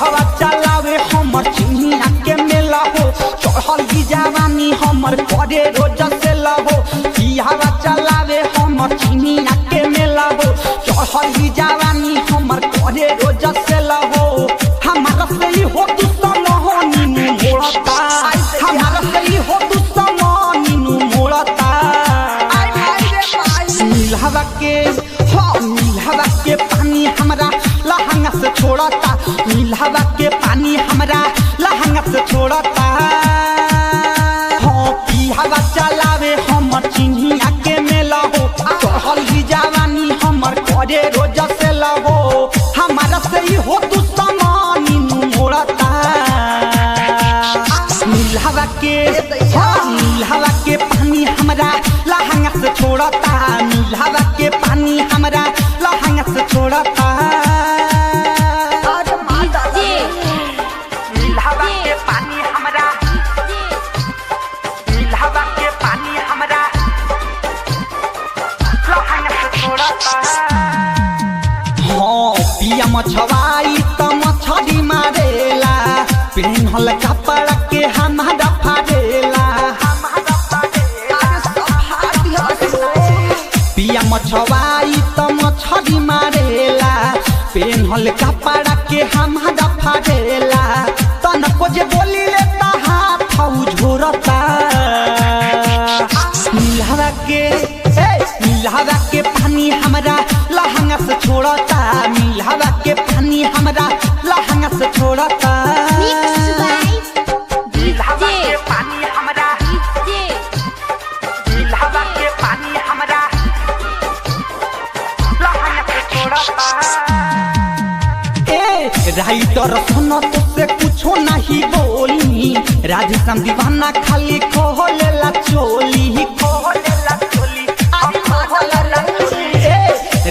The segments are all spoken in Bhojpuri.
हवा चलावे हमर चिनिया के मेला हो चढ़ल की जवानी हमर करे रोज से लहो हवा चलावे हमर चिनिया के मेला हो चढ़ल की जवानी हमर करे रोज से लहो हमारा से ही हो तू समो नीनू मोड़ता हमारा से ही हो तू समो नीनू मोड़ता नीलहवा के नीलहवा के पानी हमरा लहंगा से छोड़ता नीलहवा के पानी हमरा लहंगा से छोड़ता हवा चलावे हमर चिनिया के मेला हो चढ़ल ही जवानी हमर करे रोज से लहो हमारा से ही हो तू समानी मोड़ता नीलहवा के पानी हमरा लहंगा से छोड़ता नीलहवा के पानी हमरा लहंगा से छोड़ता पिया मछवाई त मछरी मारेला पिन्हल कपड़ा के हमारा फाड़ेला पिया मछवाई त मछरी मारेला पिन्हल कपड़ा के हमारा फाड़ेला तनको जे बोली लेता हाथ झोरता नीलहवा के पानी हमरा लहंगा से छोड़ता नीलहवा के पानी हमरा लहंगा से छोड़ता नीलहवा के पानी हमरा नीलहवा के पानी हमरा लहंगा से छोड़ता राइटर सुनो तो से कुछो नहीं बोली राधेश्याम दीवाना खाली खोलेला चोली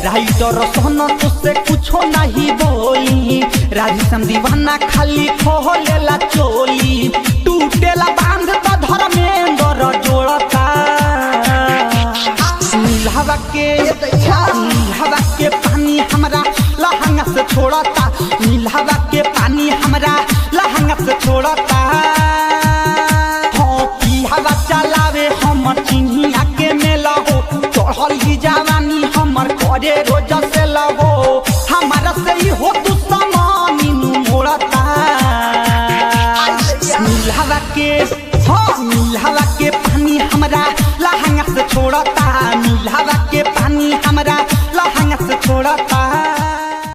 राइटर सोनो तुझसे कुछो नहीं बोली राधेश्याम दीवाना खाली खोलेला चोली टूटेला बांध तो धर्मेंद्र जोड़ता नीलहवा के पानी हमरा लहंगा से छोड़ता नीलहवा के पानी हमरा लहंगा से छोड़ता हवा चलावे हमर चिनिया के मेला हो चढ़ल ही जवानी हमर करे रोज से लहो हमारा से ही हो तू समानी मोड़ता नीलहवा के पानी हमरा लहंगा से छोड़ता